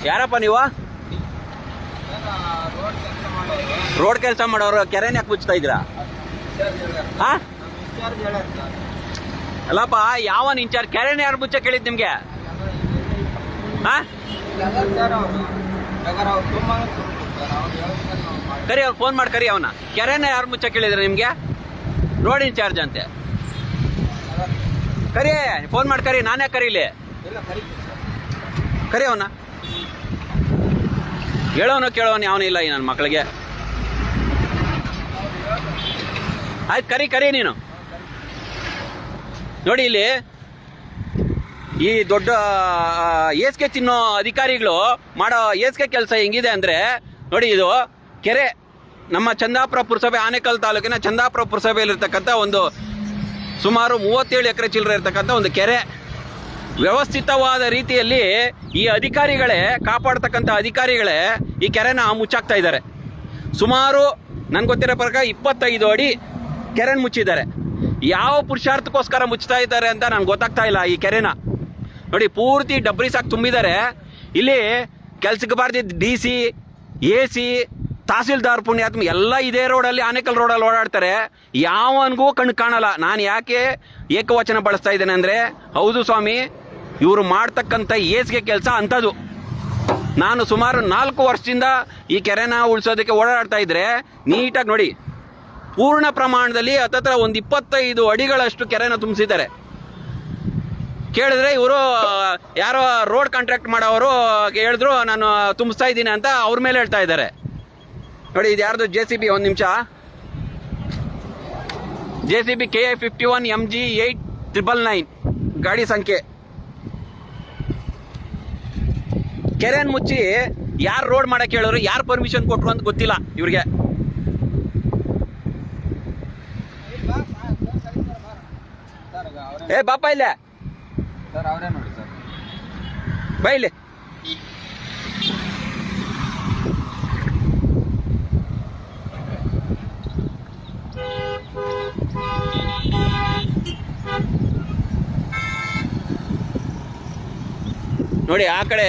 ಯಾರಪ್ಪ ನೀವು? ರೋಡ್ ಕೆಲಸ ಮಾಡೋರು. ಕೆರೆನ ಯಾಕೆ ಮುಚ್ತಾ ಇದ್ದೀರಾ? ಹಾ ಅಲ್ಲಪ್ಪ, ಯಾವನ್ ಇನ್ಚಾರ್ಜ್? ಕೆರೆನ ಯಾರು ಮುಚ್ಚ ಕೇಳಿದ್ ನಿಮ್ಗೆ? ಹಾ ಕರಿ, ಅವ್ರು ಫೋನ್ ಮಾಡಿ ಕರಿ ಅವನ. ಕೆರೆನ ಯಾರು ಮುಚ್ಚ ಕೇಳಿದ್ರೆ ನಿಮ್ಗೆ? ರೋಡ್ ಇನ್ಚಾರ್ಜ್ ಅಂತೆ. ಕರಿ, ಫೋನ್ ಮಾಡಿ ಕರಿ. ನಾನೇ ಕರೀಲಿ? ಕರಿ ಅವನ. ಹೇಳೋನು ಕೇಳೋನು ಯಾವನಿಲ್ಲ ಈ ನನ್ನ ಮಕ್ಕಳಿಗೆ. ಆಯ್ತು, ಕರಿ ಕರಿ ನೀನು. ನೋಡಿ ಇಲ್ಲಿ ಈ ದೊಡ್ಡ ಏಸ್ಕೆ ತಿನ್ನೋ ಅಧಿಕಾರಿಗಳು ಮಾಡೋ ಏಸ್ಕೆ ಕೆಲಸ ಹೆಂಗಿದೆ ಅಂದರೆ, ನೋಡಿ ಇದು ಕೆರೆ ನಮ್ಮ ಚಂದಾಪುರ ಪುರಸಭೆ, ಆನೇಕಲ್ ತಾಲೂಕಿನ ಚಂದಾಪುರ ಪುರಸಭೆಯಲ್ಲಿರ್ತಕ್ಕಂಥ ಒಂದು ಸುಮಾರು 37 ಎಕರೆ ಚಿಲ್ಲರೆ ಇರ್ತಕ್ಕಂಥ ಒಂದು ಕೆರೆ. ವ್ಯವಸ್ಥಿತವಾದ ರೀತಿಯಲ್ಲಿ ಈ ಅಧಿಕಾರಿಗಳೇ, ಕಾಪಾಡ್ತಕ್ಕಂಥ ಅಧಿಕಾರಿಗಳೇ ಈ ಕೆರೆನ ಮುಚ್ಚಾಕ್ತಾ ಇದ್ದಾರೆ. ಸುಮಾರು ನನಗೆ ಗೊತ್ತಿರೋ ಪ್ರಕಾರ 25 ಅಡಿ ಕೆರೆನ ಮುಚ್ಚಿದ್ದಾರೆ. ಯಾವ ಪುರುಷಾರ್ಥಕ್ಕೋಸ್ಕರ ಮುಚ್ತಾ ಇದ್ದಾರೆ ಅಂತ ನನಗೆ ಗೊತ್ತಾಗ್ತಾ ಇಲ್ಲ. ಈ ಕೆರೆನ ನೋಡಿ ಪೂರ್ತಿ ಡಬ್ರಿ ಸಾಕು ತುಂಬಿದ್ದಾರೆ. ಇಲ್ಲಿ ಕೆಲ್ಸಕ್ಕೆ ಬಾರ್ದಿದ್ದು DC, AC, ತಹಸೀಲ್ದಾರ್, ಪುಣ್ಯಾತ್ಮ ಎಲ್ಲ ಇದೇ ರೋಡಲ್ಲಿ, ಆನೇಕಲ್ ರೋಡಲ್ಲಿ ಓಡಾಡ್ತಾರೆ. ಯಾವನಿಗೂ ಕಣ್ಣು ಕಾಣಲ್ಲ. ನಾನು ಯಾಕೆ ಏಕವಚನ ಬಳಸ್ತಾ ಇದ್ದೇನೆ ಅಂದರೆ, ಹೌದು ಸ್ವಾಮಿ, ಇವರು ಮಾಡ್ತಕ್ಕಂಥ ಏಸ್ಗೆ ಕೆಲಸ ಅಂಥದ್ದು. ನಾನು ಸುಮಾರು 4 ವರ್ಷದಿಂದ ಈ ಕೆರೆನ ಉಳಿಸೋದಕ್ಕೆ ಓಡಾಡ್ತಾ ಇದ್ರೆ ನೀಟಾಗಿ ನೋಡಿ ಪೂರ್ಣ ಪ್ರಮಾಣದಲ್ಲಿ ಹತ್ತತ್ರ ಒಂದು 25 ಅಡಿಗಳಷ್ಟು ಕೆರೆನ ತುಂಬಿಸಿದ್ದಾರೆ. ಕೇಳಿದ್ರೆ ಇವರು ಯಾರೋ ರೋಡ್ ಕಾಂಟ್ರಾಕ್ಟ್ ಮಾಡೋರು ಹೇಳಿದ್ರು, ನಾನು ತುಂಬಿಸ್ತಾ ಇದ್ದೀನಿ ಅಂತ ಅವ್ರ ಮೇಲೆ ಹೇಳ್ತಾ ಇದ್ದಾರೆ. ನೋಡಿ ಇದು ಯಾರ್ದು JCB? ಒಂದು ನಿಮಿಷ. JCB KI 51 MG 8999 ಗಾಡಿ ಸಂಖ್ಯೆ. ಕೆರೆನ ಮುಚ್ಚಿ ಯಾರು ರೋಡ್ ಮಾಡಕ್ಕೆ ಹೇಳೋರು, ಯಾರು ಪರ್ಮಿಷನ್ ಕೊಟ್ರು ಅಂತ ಗೊತ್ತಿಲ್ಲ ಇವ್ರಿಗೆ. ಏ ಬಾಪ ಇಲ್ಲೇ ಬಾ ಇಲ್ಲಿ. ನೋಡಿ ಆ ಕಡೆ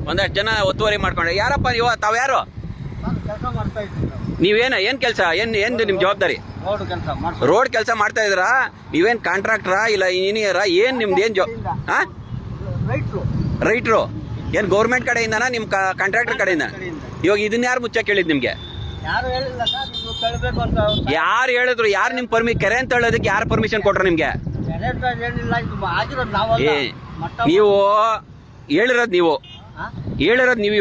ಒಂದಷ್ಟು ಜನ ಒತ್ತುವರಿ ಮಾಡ್ಕೊಂಡ್ರೆ. ಯಾರಪ್ಪ ನೀವು? ತಾವ್ಯಾರು? ನೀವೇನ ಏನ್ ಕೆಲಸ? ಏನು ನಿಮ್ ಜವಾಬ್ದಾರಿ? ರೋಡ್ ಕೆಲಸ ಮಾಡ್ತಾ ಇದ್ರಾ? ನೀವೇನ್ ಕಾಂಟ್ರಾಕ್ಟರಾ ಇಲ್ಲ ಇಂಜಿನಿಯರಾ? ಏನ್ ನಿಮ್ದು ಏನ್ ರೈಟ್ರು? ಏನ್ ಗೌರ್ಮೆಂಟ್ ಕಡೆಯಿಂದನಾ ನಿಮ್ ಕಾಂಟ್ರಾಕ್ಟರ್ ಕಡೆಯಿಂದ? ಇವಾಗ ಇದನ್ನ ಯಾರು ಮುಚ್ಚ ಕೇಳಿದ್ ನಿಮ್ಗೆ? ಯಾರು ಹೇಳಿದ್ರು? ಯಾರು ನಿಮ್ ಕೆರೆ ಅಂತ ಹೇಳೋದಕ್ಕೆ ಯಾರು ಪರ್ಮಿಷನ್ ಕೊಟ್ರು ನಿಮ್ಗೆ? ನೀವು ಹೇಳಿರೋದು ನೀವು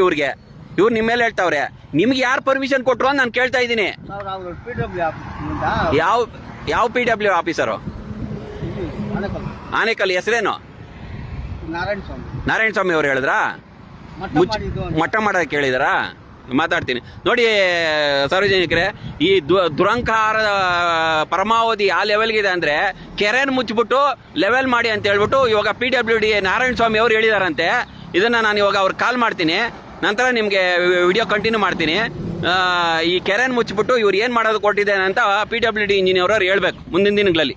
ಇವ್ರಿಗೆ, ಇವ್ರು ನಿಮ್ಮ ಮೇಲೆ ಹೇಳ್ತಾವ್ರೆ. ನಿಮ್ಗೆ ಯಾರು ಪರ್ಮಿಷನ್ ಕೊಟ್ರು ಅಂತ ನಾನು ಕೇಳ್ತಾ ಇದ್ದೀನಿ. ಯಾವ PW ಆಫೀಸರು? ಆನೇಕಲ್. ಹೆಸರೇನು? ನಾರಾಯಣ ಸ್ವಾಮಿ ಅವ್ರು ಹೇಳಿದ್ರಾ? ಮಟ್ಟ ಮಾಡೋದಕ್ಕೆ ಹೇಳಿದಾರಾ? ಮಾತಾಡ್ತೀನಿ ನೋಡಿ ಸಾರ್ವಜನಿಕರೇ. ಈ ದುರಂಕಾರ ಪರಮಾವಧಿ ಆ ಲೆವೆಲ್ಗಿದೆ ಅಂದರೆ ಕೆರೆನ ಮುಚ್ಚಿಬಿಟ್ಟು ಲೆವೆಲ್ ಮಾಡಿ ಅಂತ ಹೇಳ್ಬಿಟ್ಟು ಇವಾಗ PWD ನಾರಾಯಣ ಸ್ವಾಮಿ ಅವ್ರು ಹೇಳಿದಾರಂತೆ. ಇದನ್ನು ನಾನು ಇವಾಗ ಅವ್ರಿಗೆ ಕಾಲ್ ಮಾಡ್ತೀನಿ, ನಂತರ ನಿಮಗೆ ವಿಡಿಯೋ ಕಂಟಿನ್ಯೂ ಮಾಡ್ತೀನಿ. ಈ ಕೆರೆನ ಮುಚ್ಚಿಬಿಟ್ಟು ಇವ್ರು ಏನು ಮಾಡೋದು ಕೊಟ್ಟಿದ್ದೇನೆ ಅಂತ PWD ಇಂಜಿನಿಯರ್ ಅವ್ರು ಹೇಳ್ಬೇಕು ಮುಂದಿನ ದಿನಗಳಲ್ಲಿ.